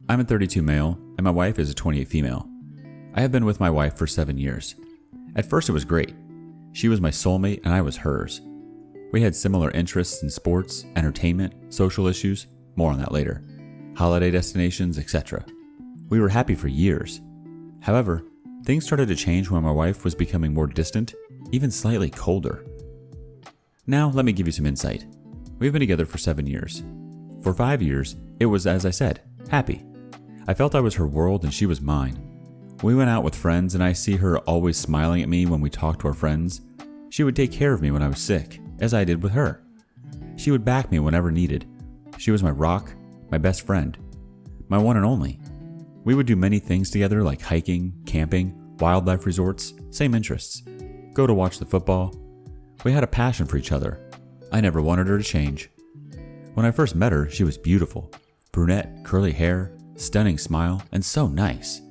I'm a 32 male, and my wife is a 28 female. I have been with my wife for 7 years. At first it was great. She was my soulmate and I was hers. We had similar interests in sports, entertainment, social issues, more on that later, holiday destinations, etc. We were happy for years. However, things started to change when my wife was becoming more distant, even slightly colder. Now, let me give you some insight. We've been together for 7 years. For 5 years, it was, as I said, happy. I felt I was her world and she was mine. We went out with friends and I see her always smiling at me when we talked to our friends. She would take care of me when I was sick, as I did with her. She would back me whenever needed. She was my rock, my best friend, my one and only. We would do many things together like hiking, camping, wildlife resorts, same interests, go to watch the football. We had a passion for each other. I never wanted her to change. When I first met her, she was beautiful. Brunette, curly hair, stunning smile, and so nice.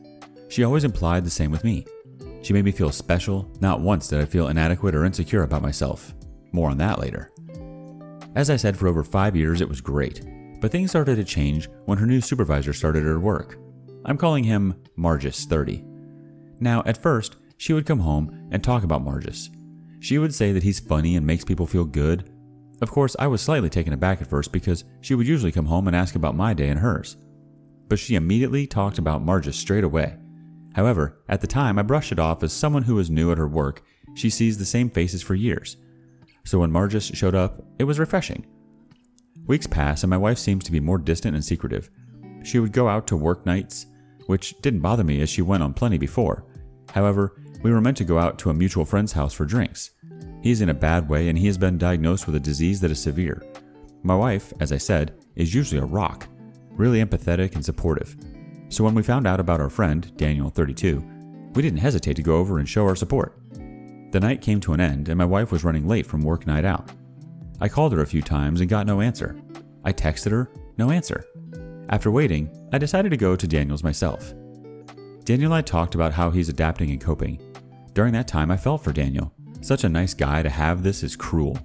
She always implied the same with me. She made me feel special. Not once did I feel inadequate or insecure about myself. More on that later. As I said, for over 5 years it was great, but things started to change when her new supervisor started her work. I'm calling him Margus 30. Now, at first, she would come home and talk about Margus. She would say that he's funny and makes people feel good. Of course, I was slightly taken aback at first because she would usually come home and ask about my day and hers. But she immediately talked about Margus straight away. However, at the time, I brushed it off as someone who was new at her work. She sees the same faces for years. So when Margus showed up, it was refreshing. Weeks pass and my wife seems to be more distant and secretive. She would go out to work nights, which didn't bother me as she went on plenty before. However, we were meant to go out to a mutual friend's house for drinks. He's in a bad way and he has been diagnosed with a disease that is severe. My wife, as I said, is usually a rock, really empathetic and supportive. So when we found out about our friend, Daniel, 32, we didn't hesitate to go over and show our support. The night came to an end and my wife was running late from work night out. I called her a few times and got no answer. I texted her, no answer. After waiting, I decided to go to Daniel's myself. Daniel and I talked about how he's adapting and coping. During that time, I felt for Daniel. Such a nice guy to have this is cruel.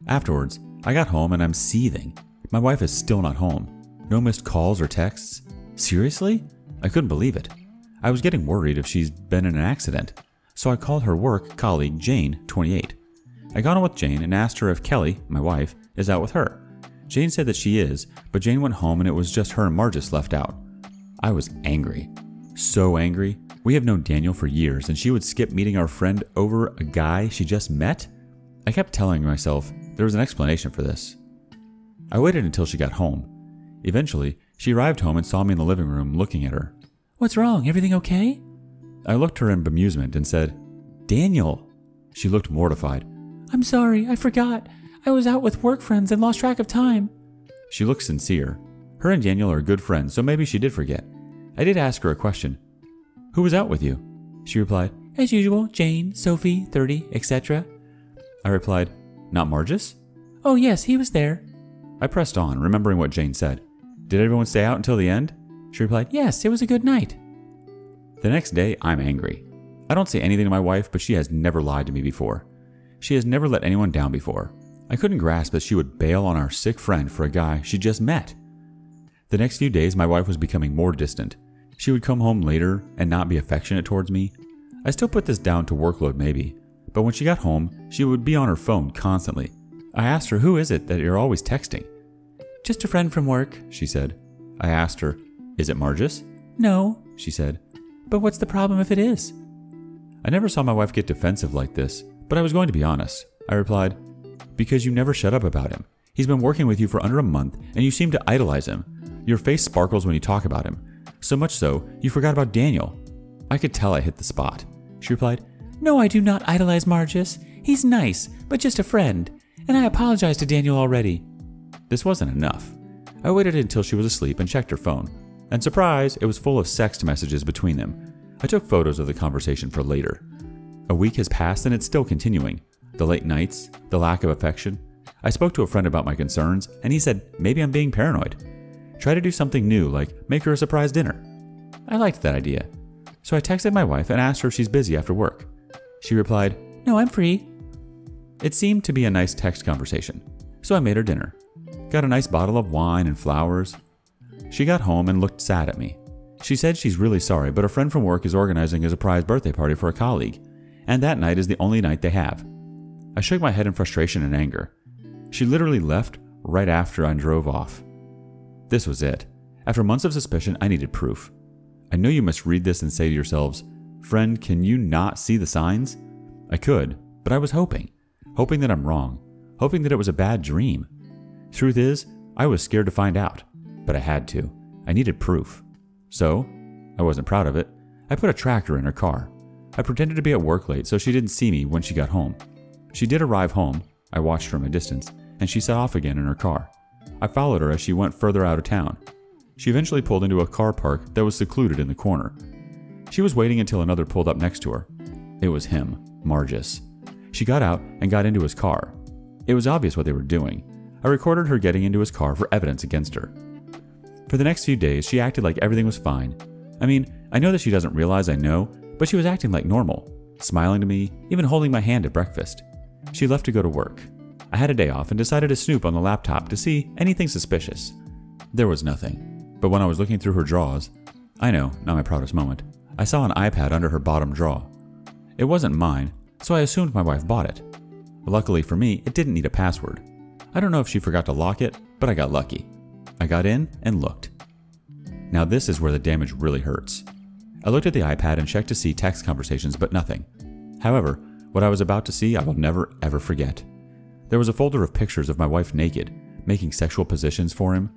Afterwards, I got home and I'm seething. My wife is still not home. No missed calls or texts. Seriously? I couldn't believe it. I was getting worried if she's been in an accident. So I called her work colleague Jane, 28. I got on with Jane and asked her if Kelly, my wife, is out with her. Jane said that she is, but Jane went home and it was just her and Margus left out. I was angry. So angry. We have known Daniel for years and she would skip meeting our friend over a guy she just met? I kept telling myself there was an explanation for this. I waited until she got home. Eventually, she arrived home and saw me in the living room looking at her. "What's wrong? Everything okay?" I looked at her in bemusement and said, "Daniel." She looked mortified. "I'm sorry, I forgot. I was out with work friends and lost track of time." She looked sincere. Her and Daniel are good friends, so maybe she did forget. I did ask her a question. "Who was out with you?" She replied, "As usual, Jane, Sophie, 30, etc." I replied, "Not Margus?" "Oh yes, he was there." I pressed on, remembering what Jane said. "Did everyone stay out until the end?" She replied, "Yes, it was a good night." The next day, I'm angry. I don't say anything to my wife, but she has never lied to me before. She has never let anyone down before. I couldn't grasp that she would bail on our sick friend for a guy she just met. The next few days, my wife was becoming more distant. She would come home later and not be affectionate towards me. I still put this down to workload maybe, but when she got home, she would be on her phone constantly. I asked her, "Who is it that you're always texting?" "Just a friend from work," she said. I asked her, "Is it Margus?" "No," she said. "But what's the problem if it is?" I never saw my wife get defensive like this, but I was going to be honest. I replied, "Because you never shut up about him. He's been working with you for under a month and you seem to idolize him. Your face sparkles when you talk about him. So much so, you forgot about Daniel." I could tell I hit the spot. She replied, "No, I do not idolize Margus. He's nice, but just a friend. And I apologized to Daniel already." This wasn't enough. I waited until she was asleep and checked her phone. And surprise, it was full of sext messages between them. I took photos of the conversation for later. A week has passed and it's still continuing. The late nights, the lack of affection. I spoke to a friend about my concerns and he said, maybe I'm being paranoid. Try to do something new, like make her a surprise dinner. I liked that idea. So I texted my wife and asked her if she's busy after work. She replied, "No, I'm free." It seemed to be a nice text conversation, so I made her dinner. Got a nice bottle of wine and flowers. She got home and looked sad at me. She said she's really sorry, but a friend from work is organizing a surprise birthday party for a colleague, and that night is the only night they have. I shook my head in frustration and anger. She literally left right after I drove off. This was it. After months of suspicion, I needed proof. I know you must read this and say to yourselves, "Friend, can you not see the signs?" I could, but I was hoping that I'm wrong, hoping that it was a bad dream. Truth is, I was scared to find out, but I had to. I needed proof. So, I wasn't proud of it. I put a tracker in her car. I pretended to be at work late so she didn't see me when she got home. She did arrive home. I watched from a distance, and she set off again in her car. I followed her as she went further out of town. She eventually pulled into a car park that was secluded in the corner. She was waiting until another pulled up next to her. It was him, Margus. She got out and got into his car. It was obvious what they were doing. I recorded her getting into his car for evidence against her. For the next few days, she acted like everything was fine. I mean, I know that she doesn't realize I know, but she was acting like normal, smiling to me, even holding my hand at breakfast. She left to go to work. I had a day off and decided to snoop on the laptop to see anything suspicious. There was nothing. But when I was looking through her drawers, I know, not my proudest moment, I saw an iPad under her bottom drawer. It wasn't mine, so I assumed my wife bought it. Luckily for me, it didn't need a password. I don't know if she forgot to lock it, but I got lucky. I got in and looked. Now this is where the damage really hurts. I looked at the iPad and checked to see text conversations, but nothing. However, what I was about to see I will never ever forget. There was a folder of pictures of my wife naked, making sexual positions for him.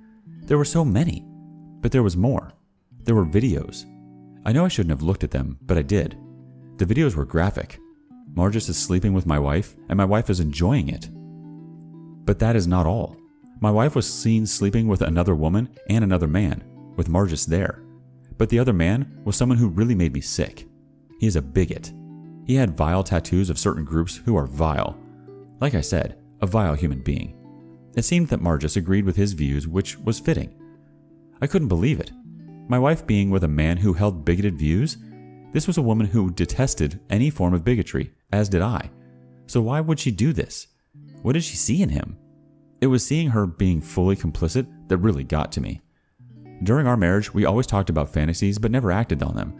There were so many. But there was more. There were videos. I know I shouldn't have looked at them, but I did. The videos were graphic. Margus is sleeping with my wife, and my wife is enjoying it. But that is not all. My wife was seen sleeping with another woman and another man, with Margus there. But the other man was someone who really made me sick. He is a bigot. He had vile tattoos of certain groups who are vile. Like I said, a vile human being. It seemed that Margus agreed with his views, which was fitting. I couldn't believe it. My wife being with a man who held bigoted views? This was a woman who detested any form of bigotry, as did I. So why would she do this? What did she see in him? It was seeing her being fully complicit that really got to me. During our marriage, we always talked about fantasies but never acted on them.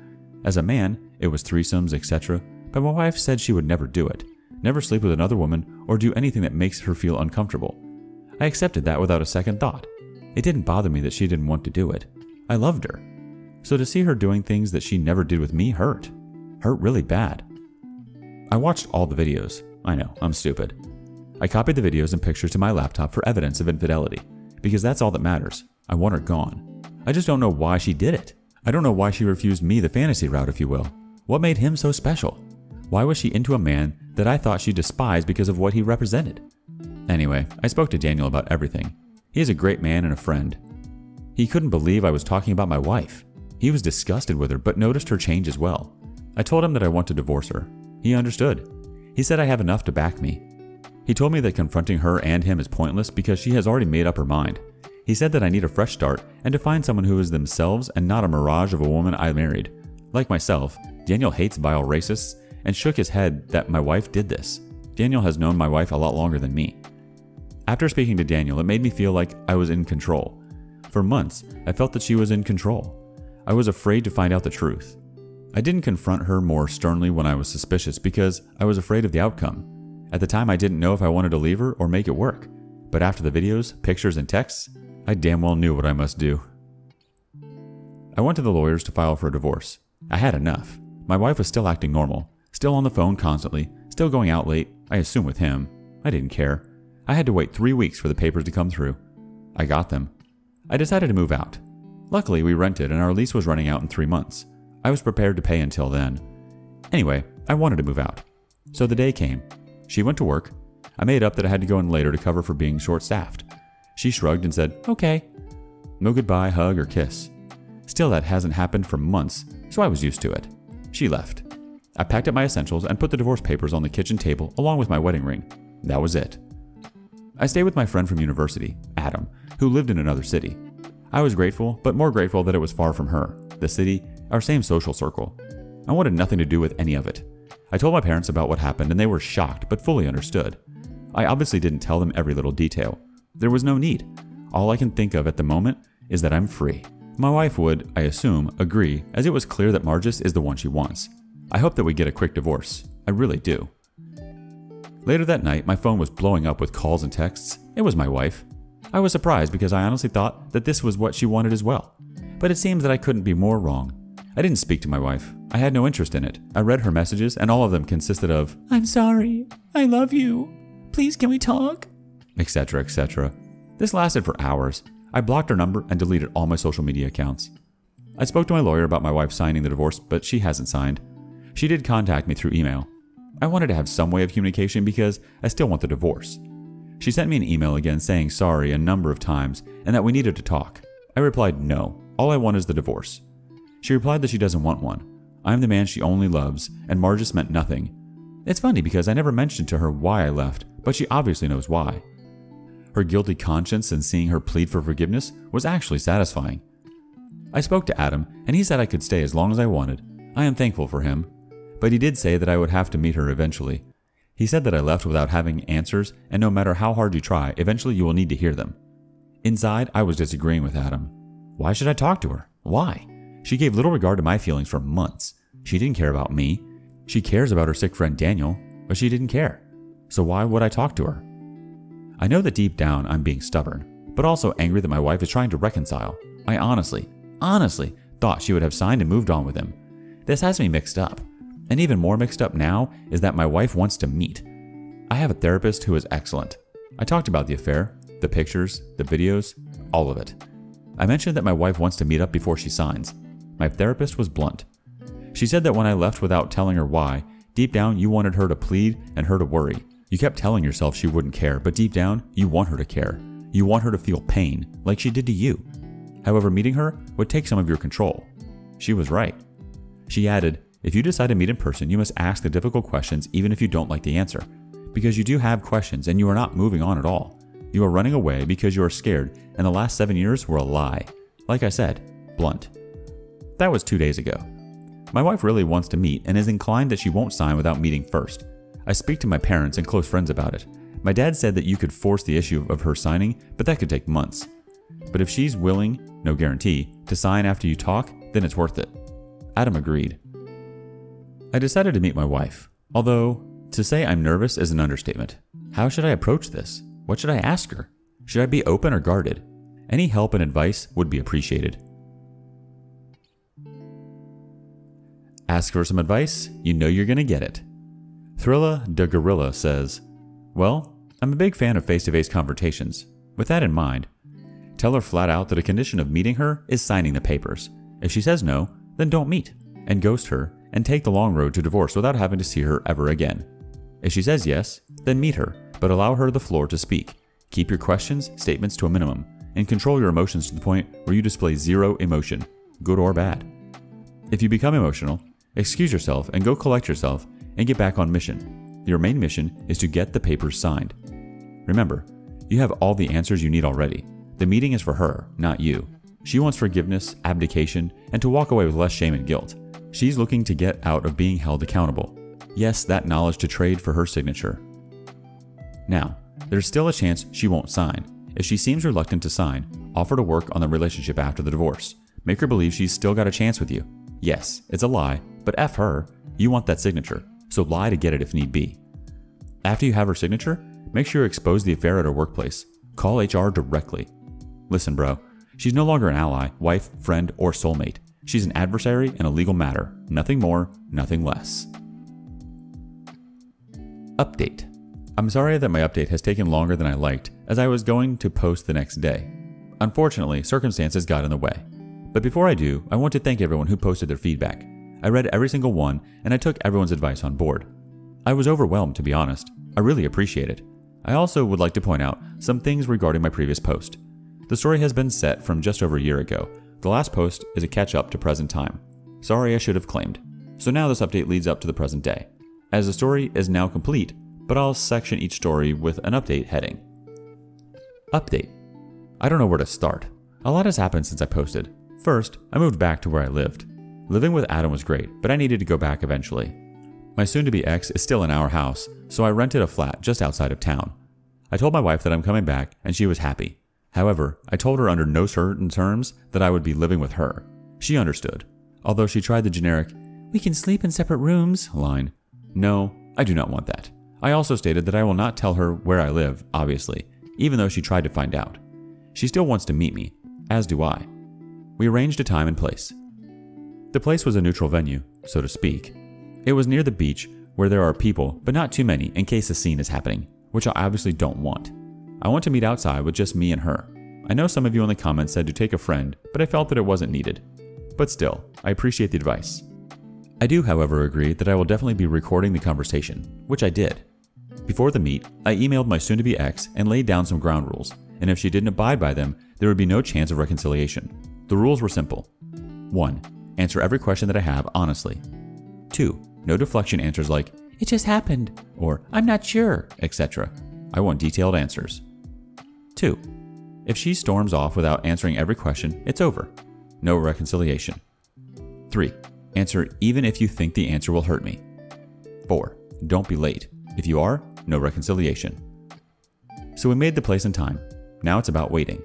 As a man, it was threesomes, etc., but my wife said she would never do it, never sleep with another woman or do anything that makes her feel uncomfortable. I accepted that without a second thought. It didn't bother me that she didn't want to do it. I loved her. So to see her doing things that she never did with me hurt. Hurt really bad. I watched all the videos. I know, I'm stupid. I copied the videos and pictures to my laptop for evidence of infidelity, because that's all that matters. I want her gone. I just don't know why she did it. I don't know why she refused me the fantasy route, if you will. What made him so special? Why was she into a man that I thought she despised because of what he represented? Anyway, I spoke to Daniel about everything. He is a great man and a friend. He couldn't believe I was talking about my wife. He was disgusted with her, but noticed her change as well. I told him that I want to divorce her. He understood. He said I have enough to back me. He told me that confronting her and him is pointless because she has already made up her mind. He said that I need a fresh start and to find someone who is themselves and not a mirage of a woman I married. Like myself, Daniel hates vile racists and shook his head that my wife did this. Daniel has known my wife a lot longer than me. After speaking to Daniel, it made me feel like I was in control. For months, I felt that she was in control. I was afraid to find out the truth. I didn't confront her more sternly when I was suspicious because I was afraid of the outcome. At the time, I didn't know if I wanted to leave her or make it work. But after the videos, pictures, and texts, I damn well knew what I must do. I went to the lawyers to file for a divorce. I had enough. My wife was still acting normal, still on the phone constantly, still going out late, I assume with him. I didn't care. I had to wait 3 weeks for the papers to come through. I got them. I decided to move out. Luckily, we rented and our lease was running out in 3 months. I was prepared to pay until then. Anyway, I wanted to move out. So the day came. She went to work. I made up that I had to go in later to cover for being short-staffed. She shrugged and said, "Okay." No goodbye, hug, or kiss. Still, that hasn't happened for months, so I was used to it. She left. I packed up my essentials and put the divorce papers on the kitchen table along with my wedding ring. That was it. I stayed with my friend from university, Adam, who lived in another city. I was grateful, but more grateful that it was far from her, the city, our same social circle. I wanted nothing to do with any of it. I told my parents about what happened and they were shocked but fully understood. I obviously didn't tell them every little detail. There was no need. All I can think of at the moment is that I'm free. My wife would, I assume, agree, as it was clear that Margis is the one she wants. I hope that we get a quick divorce. I really do. Later that night, my phone was blowing up with calls and texts. It was my wife. I was surprised because I honestly thought that this was what she wanted as well. But it seems that I couldn't be more wrong. I didn't speak to my wife. I had no interest in it. I read her messages and all of them consisted of, "I'm sorry. I love you. Please can we talk?" etc., etc. This lasted for hours. I blocked her number and deleted all my social media accounts. I spoke to my lawyer about my wife signing the divorce, but she hasn't signed. She did contact me through email. I wanted to have some way of communication because I still want the divorce. She sent me an email again saying sorry a number of times and that we needed to talk. I replied no, all I want is the divorce. She replied that she doesn't want one. I'm the man she only loves, and Margis meant nothing. It's funny because I never mentioned to her why I left, but she obviously knows why. Her guilty conscience and seeing her plead for forgiveness was actually satisfying. I spoke to Adam, and he said I could stay as long as I wanted. I am thankful for him. But he did say that I would have to meet her eventually. He said that I left without having answers, and no matter how hard you try, eventually you will need to hear them. Inside, I was disagreeing with Adam. Why should I talk to her? Why? She gave little regard to my feelings for months. She didn't care about me. She cares about her sick friend Daniel, but she didn't care. So why would I talk to her? I know that deep down I'm being stubborn, but also angry that my wife is trying to reconcile. I honestly thought she would have signed and moved on with him. This has me mixed up. And even more mixed up now is that my wife wants to meet. I have a therapist who is excellent. I talked about the affair, the pictures, the videos, all of it. I mentioned that my wife wants to meet up before she signs. My therapist was blunt. She said that when I left without telling her why, deep down you wanted her to plead and her to worry. You kept telling yourself she wouldn't care, but deep down you want her to care. You want her to feel pain, like she did to you. However, meeting her would take some of your control. She was right. She added, if you decide to meet in person, you must ask the difficult questions even if you don't like the answer. Because you do have questions and you are not moving on at all. You are running away because you are scared and the last 7 years were a lie. Like I said, blunt. That was 2 days ago. My wife really wants to meet and is inclined that she won't sign without meeting first. I speak to my parents and close friends about it. My dad said that you could force the issue of her signing, but that could take months. But if she's willing, no guarantee, to sign after you talk, then it's worth it. Adam agreed. I decided to meet my wife, although to say I'm nervous is an understatement. How should I approach this? What should I ask her? Should I be open or guarded? Any help and advice would be appreciated. Ask for some advice, you know you're gonna get it. Thrilla de Gorilla says, well, I'm a big fan of face-to-face confrontations. With that in mind, tell her flat out that a condition of meeting her is signing the papers. If she says no, then don't meet, and ghost her, and take the long road to divorce without having to see her ever again. If she says yes, then meet her, but allow her the floor to speak. Keep your questions, statements to a minimum, and control your emotions to the point where you display zero emotion, good or bad. If you become emotional, excuse yourself and go collect yourself and get back on mission. Your main mission is to get the papers signed. Remember, you have all the answers you need already. The meeting is for her, not you. She wants forgiveness, abdication, and to walk away with less shame and guilt. She's looking to get out of being held accountable. Yes, that knowledge to trade for her signature. Now, there's still a chance she won't sign. If she seems reluctant to sign, offer to work on the relationship after the divorce. Make her believe she's still got a chance with you. Yes, it's a lie, but F her, you want that signature, so lie to get it if need be. After you have her signature, make sure you expose the affair at her workplace. Call HR directly. Listen, bro, she's no longer an ally, wife, friend, or soulmate. She's an adversary in a legal matter. Nothing more, nothing less. Update. I'm sorry that my update has taken longer than I liked, as I was going to post the next day. Unfortunately, circumstances got in the way. But before I do, I want to thank everyone who posted their feedback. I read every single one, and I took everyone's advice on board. I was overwhelmed, to be honest. I really appreciate it. I also would like to point out some things regarding my previous post. The story has been set from just over a year ago. The last post is a catch-up to present time. Sorry, I should have claimed. So now this update leads up to the present day. As the story is now complete, but I'll section each story with an update heading. Update. I don't know where to start. A lot has happened since I posted. First, I moved back to where I lived. Living with Adam was great, but I needed to go back eventually. My soon-to-be ex is still in our house, so I rented a flat just outside of town. I told my wife that I'm coming back, and she was happy. However, I told her under no certain terms that I would be living with her. She understood, although she tried the generic, "We can sleep in separate rooms" line. No, I do not want that. I also stated that I will not tell her where I live, obviously, even though she tried to find out. She still wants to meet me, as do I. We arranged a time and place. The place was a neutral venue, so to speak. It was near the beach where there are people, but not too many in case a scene is happening, which I obviously don't want. I want to meet outside with just me and her. I know some of you in the comments said to take a friend, but I felt that it wasn't needed. But still, I appreciate the advice. I do, however, agree that I will definitely be recording the conversation, which I did. Before the meet, I emailed my soon-to-be ex and laid down some ground rules, and if she didn't abide by them, there would be no chance of reconciliation. The rules were simple. 1. Answer every question that I have honestly. 2. No deflection answers like, "It just happened," or "I'm not sure," etc. I want detailed answers. 2. If she storms off without answering every question, it's over. No reconciliation. 3. Answer even if you think the answer will hurt me. 4. Don't be late. If you are, no reconciliation. So we made the place and time. Now it's about waiting.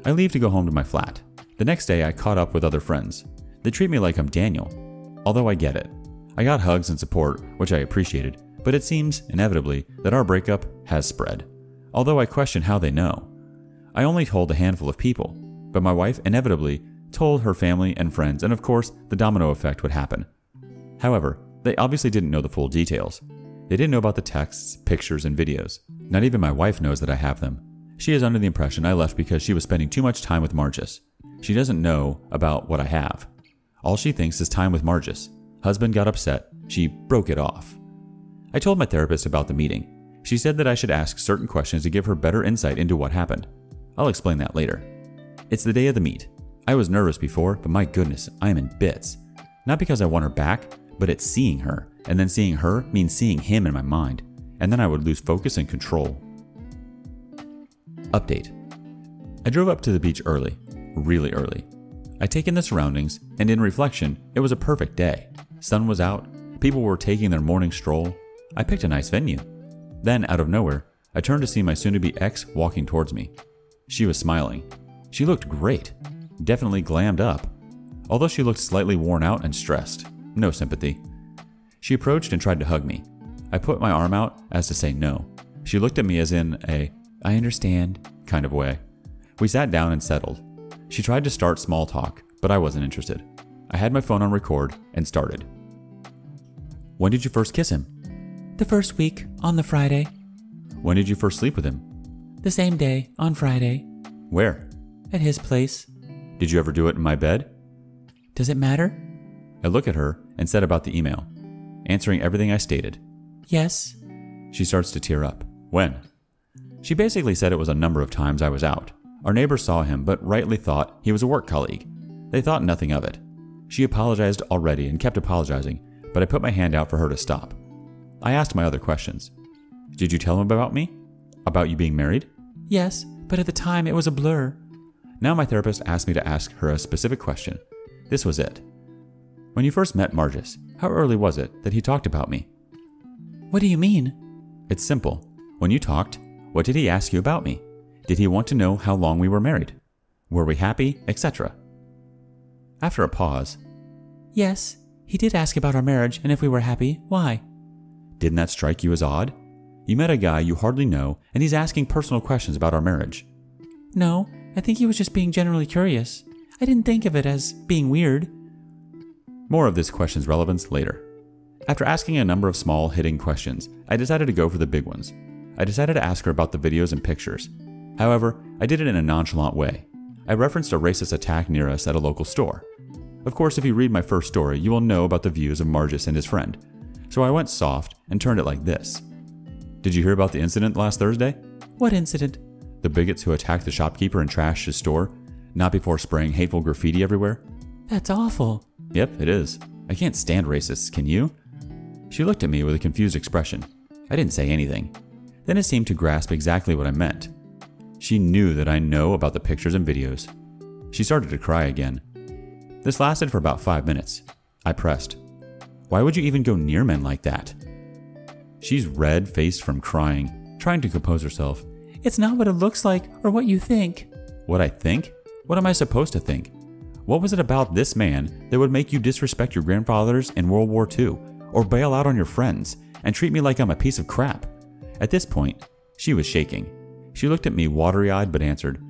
I leave to go home to my flat. The next day I caught up with other friends. They treat me like I'm Daniel. Although I get it. I got hugs and support, which I appreciated, but it seems, inevitably, that our breakup has spread. Although I question how they know. I only told a handful of people, but my wife inevitably told her family and friends, and of course, the domino effect would happen. However, they obviously didn't know the full details. They didn't know about the texts, pictures, and videos. Not even my wife knows that I have them. She is under the impression I left because she was spending too much time with Marcus. She doesn't know about what I have. All she thinks is time with Marcus. Husband got upset. She broke it off. I told my therapist about the meeting. She said that I should ask certain questions to give her better insight into what happened. I'll explain that later. It's the day of the meet. I was nervous before, but my goodness, I am in bits. Not because I want her back, but it's seeing her, and then seeing her means seeing him in my mind, and then I would lose focus and control. Update. I drove up to the beach early, really early. I take in the surroundings, and in reflection, it was a perfect day. Sun was out, people were taking their morning stroll. I picked a nice venue. Then, out of nowhere, I turned to see my soon-to-be ex walking towards me. She was smiling. She looked great, definitely glammed up. Although she looked slightly worn out and stressed, no sympathy. She approached and tried to hug me. I put my arm out as to say no. She looked at me as in a, "I understand," kind of way. We sat down and settled. She tried to start small talk, but I wasn't interested. I had my phone on record and started. "When did you first kiss him?" The first week, on the Friday. "When did you first sleep with him?" The same day, on Friday. "Where?" At his place. "Did you ever do it in my bed?" Does it matter? I look at her and said about the email, answering everything I stated. Yes. She starts to tear up. "When?" She basically said it was a number of times I was out. Our neighbors saw him, but rightly thought he was a work colleague. They thought nothing of it. She apologized already and kept apologizing, but I put my hand out for her to stop. I asked my other questions. "Did you tell him about me? About you being married?" Yes, but at the time it was a blur. Now my therapist asked me to ask her a specific question. This was it. "When you first met Marcus, how early was it that he talked about me?" What do you mean? "It's simple. When you talked, what did he ask you about me? Did he want to know how long we were married? Were we happy, etc.?" After a pause, Yes, he did ask about our marriage and if we were happy. Why? "Didn't that strike you as odd? You met a guy you hardly know, and he's asking personal questions about our marriage." No, I think he was just being generally curious. I didn't think of it as being weird. More of this question's relevance later. After asking a number of small, hitting questions, I decided to go for the big ones. I decided to ask her about the videos and pictures. However, I did it in a nonchalant way. I referenced a racist attack near us at a local store. Of course, if you read my first story, you will know about the views of Marcus and his friend. So I went soft and turned it like this. "Did you hear about the incident last Thursday?" What incident? The bigots who attacked the shopkeeper and trashed his store, not before spraying hateful graffiti everywhere. That's awful. Yep, it is. I can't stand racists, can you? She looked at me with a confused expression. I didn't say anything. Then it seemed to grasp exactly what I meant. She knew that I know about the pictures and videos. She started to cry again. This lasted for about 5 minutes. I pressed. "Why would you even go near men like that?" She's red-faced from crying, trying to compose herself. It's not what it looks like or what you think. What I think? What am I supposed to think? What was it about this man that would make you disrespect your grandfathers in World War II, or bail out on your friends, and treat me like I'm a piece of crap? At this point, she was shaking. She looked at me watery-eyed but answered,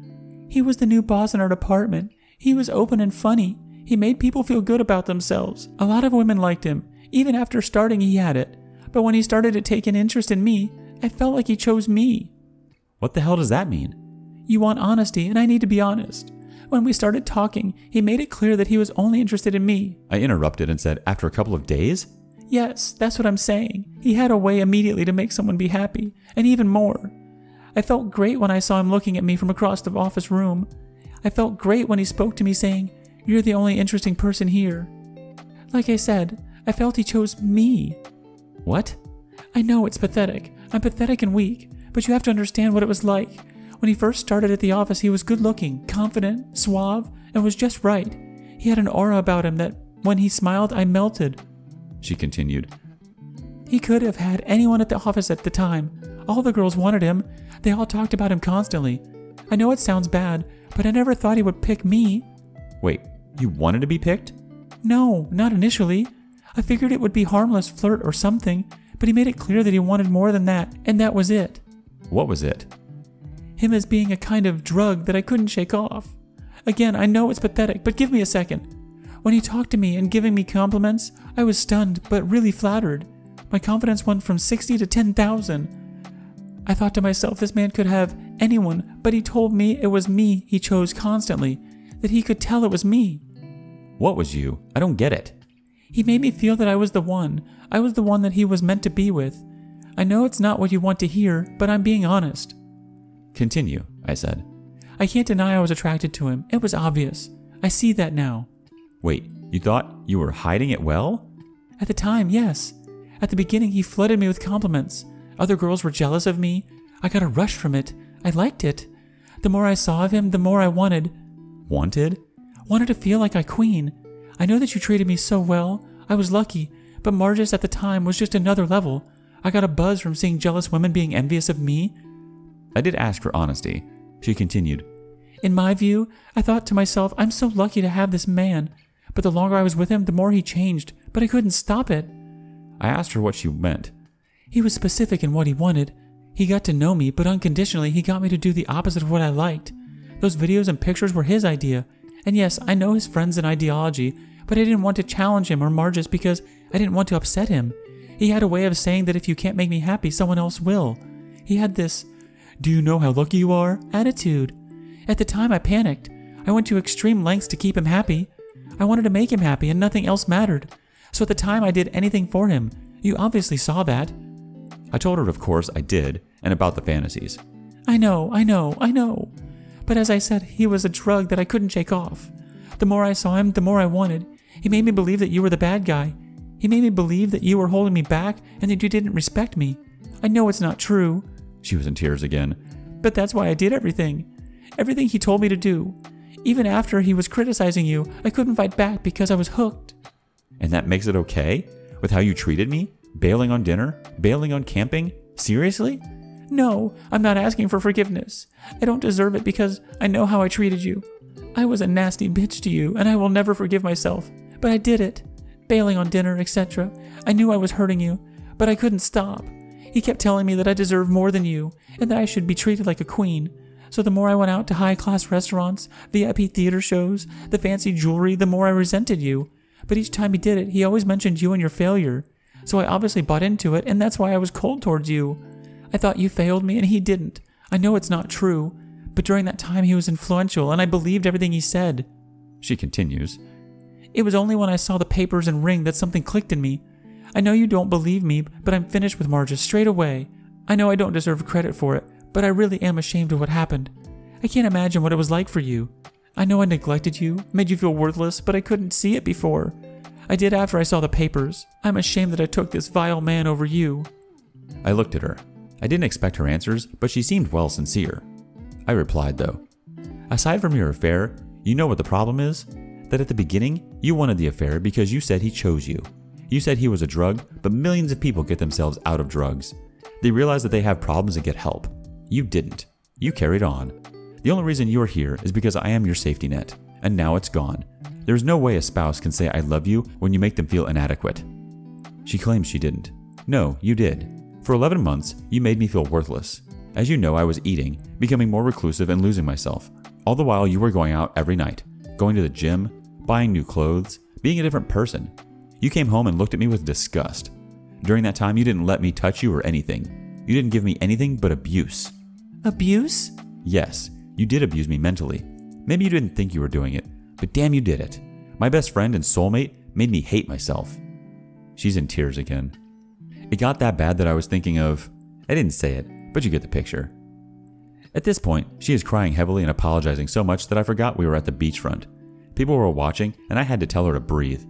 He was the new boss in our department. He was open and funny. He made people feel good about themselves. A lot of women liked him. Even after starting, he had it. But when he started to take an interest in me, I felt like he chose me. What the hell does that mean? You want honesty, and I need to be honest. When we started talking, he made it clear that he was only interested in me. I interrupted and said, after a couple of days? Yes, that's what I'm saying. He had a way immediately to make someone be happy, and even more. I felt great when I saw him looking at me from across the office room. I felt great when he spoke to me saying, You're the only interesting person here. Like I said, I felt he chose me. What? I know it's pathetic. I'm pathetic and weak, but you have to understand what it was like. When he first started at the office, he was good-looking, confident, suave, and was just right. He had an aura about him that, when he smiled, I melted. She continued. He could have had anyone at the office at the time. All the girls wanted him. They all talked about him constantly. I know it sounds bad, but I never thought he would pick me. Wait, you wanted to be picked? No, not initially. I figured it would be harmless flirt or something, but he made it clear that he wanted more than that, and that was it. What was it? Him as being a kind of drug that I couldn't shake off. Again, I know it's pathetic, but give me a second. When he talked to me and giving me compliments, I was stunned, but really flattered. My confidence went from 60 to 10,000. I thought to myself this man could have anyone, but he told me it was me he chose constantly, that he could tell it was me. What was you? I don't get it. He made me feel that I was the one. I was the one that he was meant to be with. I know it's not what you want to hear, but I'm being honest. Continue, I said. I can't deny I was attracted to him. It was obvious. I see that now. Wait, you thought you were hiding it well? At the time, yes. At the beginning, he flooded me with compliments. Other girls were jealous of me. I got a rush from it. I liked it. The more I saw of him, the more I wanted. Wanted? Wanted to feel like a queen. I know that you treated me so well. I was lucky, but Margis at the time was just another level. I got a buzz from seeing jealous women being envious of me. I did ask for honesty. She continued. In my view, I thought to myself, I'm so lucky to have this man. But the longer I was with him, the more he changed, but I couldn't stop it. I asked her what she meant. He was specific in what he wanted. He got to know me, but unconditionally he got me to do the opposite of what I liked. Those videos and pictures were his idea. And yes, I know his friends and ideology, but I didn't want to challenge him or Margis because I didn't want to upset him. He had a way of saying that if you can't make me happy, someone else will. He had this, do you know how lucky you are? Attitude. At the time, I panicked. I went to extreme lengths to keep him happy. I wanted to make him happy and nothing else mattered. So at the time, I did anything for him. You obviously saw that. I told her, of course, I did, and about the fantasies. I know. But as I said, he was a drug that I couldn't shake off. The more I saw him, the more I wanted. He made me believe that you were the bad guy. He made me believe that you were holding me back and that you didn't respect me. I know it's not true. She was in tears again. But that's why I did everything. Everything he told me to do. Even after he was criticizing you, I couldn't fight back because I was hooked. And that makes it okay? With how you treated me? Bailing on dinner? Bailing on camping? Seriously? No, I'm not asking for forgiveness. I don't deserve it because I know how I treated you. I was a nasty bitch to you, and I will never forgive myself. But I did it. Bailing on dinner, etc. I knew I was hurting you, but I couldn't stop. He kept telling me that I deserve more than you, and that I should be treated like a queen. So the more I went out to high-class restaurants, VIP theater shows, the fancy jewelry, the more I resented you. But each time he did it, he always mentioned you and your failure. So I obviously bought into it, and that's why I was cold towards you. I thought you failed me, and he didn't. I know it's not true, but during that time he was influential, and I believed everything he said. She continues. It was only when I saw the papers and ring that something clicked in me. I know you don't believe me, but I'm finished with Margis straight away. I know I don't deserve credit for it, but I really am ashamed of what happened. I can't imagine what it was like for you. I know I neglected you, made you feel worthless, but I couldn't see it before. I did after I saw the papers. I'm ashamed that I took this vile man over you. I looked at her. I didn't expect her answers, but she seemed well sincere. I replied, though. Aside from your affair, you know what the problem is? That at the beginning, you wanted the affair because you said he chose you. You said he was a drug, but millions of people get themselves out of drugs. They realize that they have problems and get help. You didn't. You carried on. The only reason you are here is because I am your safety net, and now it's gone. There is no way a spouse can say I love you when you make them feel inadequate. She claims she didn't. No, you did. For 11 months, you made me feel worthless. As you know, I was eating, becoming more reclusive and losing myself. All the while you were going out every night, going to the gym, buying new clothes, being a different person. You came home and looked at me with disgust. During that time, you didn't let me touch you or anything. You didn't give me anything but abuse. Abuse? Yes, you did abuse me mentally. Maybe you didn't think you were doing it, but damn, you did it. My best friend and soulmate made me hate myself. She's in tears again. It got that bad that I was thinking of... I didn't say it, but you get the picture. At this point, she is crying heavily and apologizing so much that I forgot we were at the beachfront. People were watching, and I had to tell her to breathe.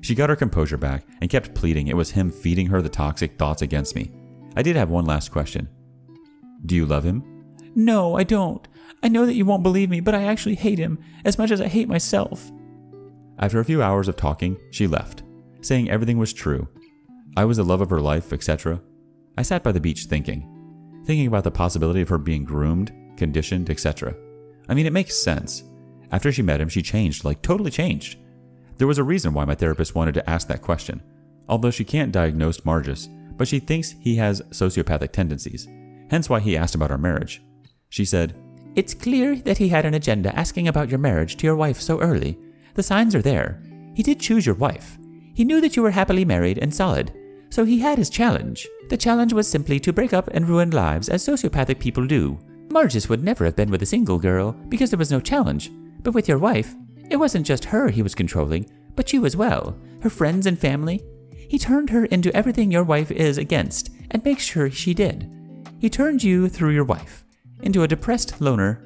She got her composure back and kept pleading it was him feeding her the toxic thoughts against me. I did have one last question. Do you love him? No, I don't. I know that you won't believe me, but I actually hate him as much as I hate myself. After a few hours of talking, she left, saying everything was true. I was the love of her life, etc. I sat by the beach thinking about the possibility of her being groomed, conditioned, etc. I mean, it makes sense. After she met him, she changed, like totally changed. There was a reason why my therapist wanted to ask that question. Although she can't diagnose Margus, but she thinks he has sociopathic tendencies, hence why he asked about our marriage. She said, It's clear that he had an agenda asking about your marriage to your wife so early. The signs are there. He did choose your wife. He knew that you were happily married and solid, so he had his challenge. The challenge was simply to break up and ruin lives as sociopathic people do. Margus would never have been with a single girl because there was no challenge, but with your wife, it wasn't just her he was controlling, but you as well, her friends and family. He turned her into everything your wife is against and makes sure she did. He turned you, through your wife, into a depressed loner.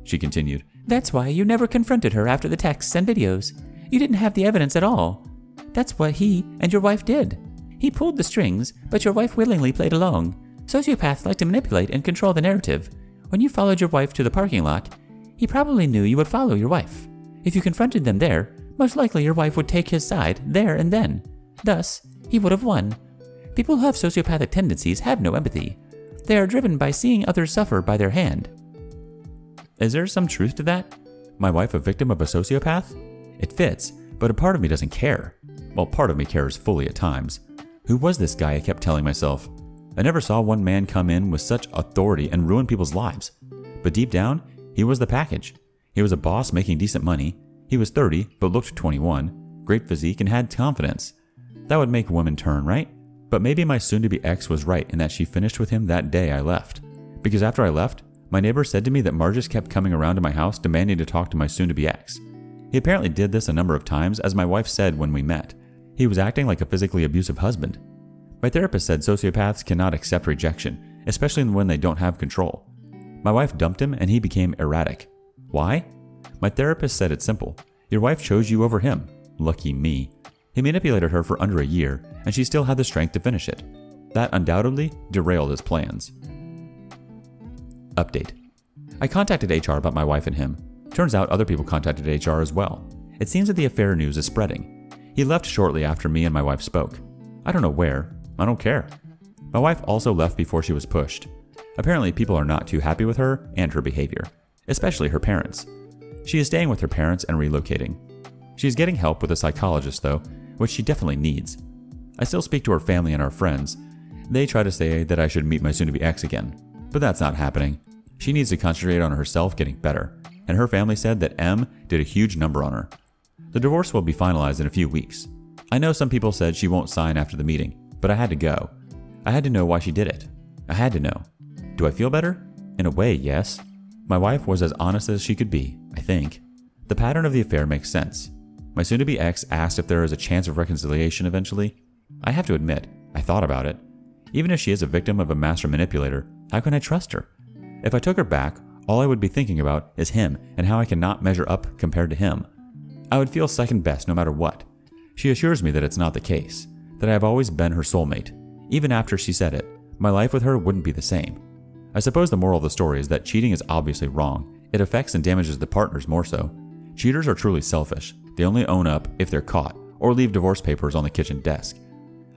She continued, That's why you never confronted her after the texts and videos. You didn't have the evidence at all. That's what he and your wife did. He pulled the strings, but your wife willingly played along. Sociopaths like to manipulate and control the narrative. When you followed your wife to the parking lot, he probably knew you would follow your wife. If you confronted them there, most likely your wife would take his side there and then. Thus, he would have won. People who have sociopathic tendencies have no empathy. They are driven by seeing others suffer by their hand. Is there some truth to that? My wife a victim of a sociopath? It fits, but a part of me doesn't care. Well, part of me cares fully at times. Who was this guy, I kept telling myself. I never saw one man come in with such authority and ruin people's lives. But deep down, he was the package. He was a boss making decent money. He was 30, but looked 21, great physique, and had confidence. That would make women turn, right? But maybe my soon-to-be ex was right in that she finished with him that day I left. Because after I left, my neighbor said to me that Margus kept coming around to my house demanding to talk to my soon-to-be ex. He apparently did this a number of times, as my wife said when we met. He was acting like a physically abusive husband. My therapist said sociopaths cannot accept rejection, especially when they don't have control. My wife dumped him and he became erratic. Why? My therapist said it's simple. Your wife chose you over him. Lucky me. He manipulated her for under a year, and she still had the strength to finish it. That undoubtedly derailed his plans. Update. I contacted HR about my wife and him. Turns out other people contacted HR as well. It seems that the affair news is spreading. He left shortly after me and my wife spoke. I don't know where. I don't care. My wife also left before she was pushed. Apparently people are not too happy with her and her behavior, especially her parents. She is staying with her parents and relocating. She is getting help with a psychologist though, which she definitely needs. I still speak to her family and our friends. They try to say that I should meet my soon-to-be ex again, but that's not happening. She needs to concentrate on herself getting better, and her family said that M did a huge number on her. The divorce will be finalized in a few weeks. I know some people said she won't sign after the meeting, but I had to go. I had to know why she did it. I had to know. Do I feel better? In a way, yes. My wife was as honest as she could be, I think. The pattern of the affair makes sense. My soon-to-be ex asked if there is a chance of reconciliation eventually. I have to admit, I thought about it. Even if she is a victim of a master manipulator, how can I trust her? If I took her back, all I would be thinking about is him and how I cannot measure up compared to him. I would feel second best no matter what. She assures me that it's not the case, that I have always been her soulmate. Even after she said it, my life with her wouldn't be the same. I suppose the moral of the story is that cheating is obviously wrong. It affects and damages the partners more so. Cheaters are truly selfish. They only own up if they're caught, or leave divorce papers on the kitchen desk.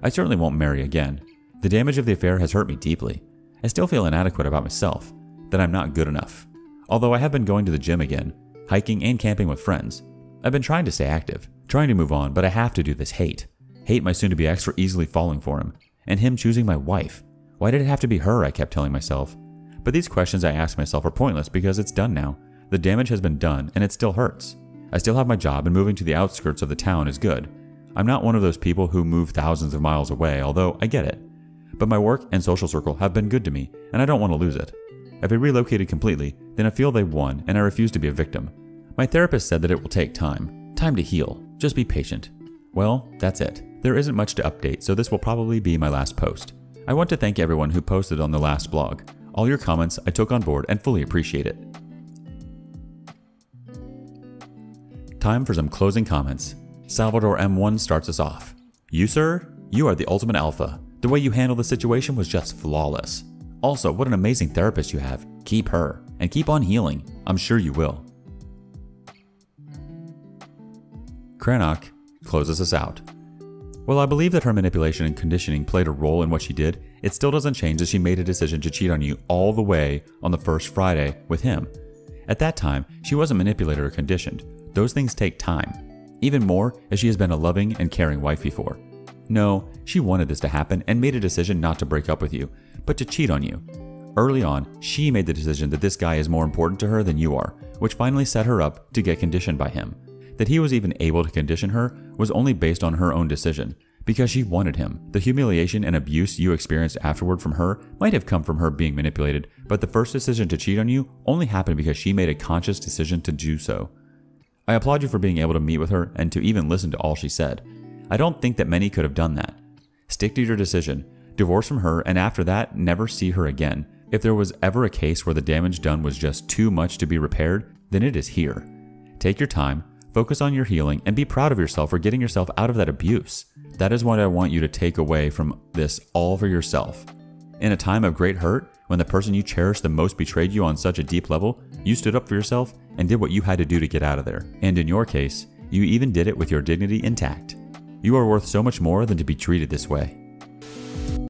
I certainly won't marry again. The damage of the affair has hurt me deeply. I still feel inadequate about myself, that I'm not good enough. Although I have been going to the gym again, hiking and camping with friends. I've been trying to stay active, trying to move on, but I have to do this hate. Hate my soon-to-be ex for easily falling for him, and him choosing my wife. Why did it have to be her, I kept telling myself. But these questions I ask myself are pointless because it's done now. The damage has been done, and it still hurts. I still have my job, and moving to the outskirts of the town is good. I'm not one of those people who move thousands of miles away, although I get it. But my work and social circle have been good to me, and I don't want to lose it. If I relocated completely, then I feel they won, and I refuse to be a victim. My therapist said that it will take time. Time to heal. Just be patient. Well, that's it. There isn't much to update, so this will probably be my last post. I want to thank everyone who posted on the last blog. All your comments I took on board and fully appreciate it. Time for some closing comments. Salvador M1 starts us off. You, sir? You are the ultimate alpha. The way you handle the situation was just flawless. Also, what an amazing therapist you have. Keep her, and keep on healing. I'm sure you will. Cranach closes us out. While I believe that her manipulation and conditioning played a role in what she did, it still doesn't change that she made a decision to cheat on you all the way on the first Friday with him. At that time, she wasn't manipulated or conditioned. Those things take time. Even more as she has been a loving and caring wife before. No, she wanted this to happen and made a decision not to break up with you, but to cheat on you. Early on, she made the decision that this guy is more important to her than you are, which finally set her up to get conditioned by him. That he was even able to condition her was only based on her own decision, because she wanted him. The humiliation and abuse you experienced afterward from her might have come from her being manipulated, but the first decision to cheat on you only happened because she made a conscious decision to do so. I applaud you for being able to meet with her and to even listen to all she said. I don't think that many could have done that. Stick to your decision. Divorce from her, and after that, never see her again. If there was ever a case where the damage done was just too much to be repaired, then it is here. Take your time, focus on your healing, and be proud of yourself for getting yourself out of that abuse. That is what I want you to take away from this all for yourself. In a time of great hurt, when the person you cherish the most betrayed you on such a deep level, you stood up for yourself and did what you had to do to get out of there. And in your case, you even did it with your dignity intact. You are worth so much more than to be treated this way.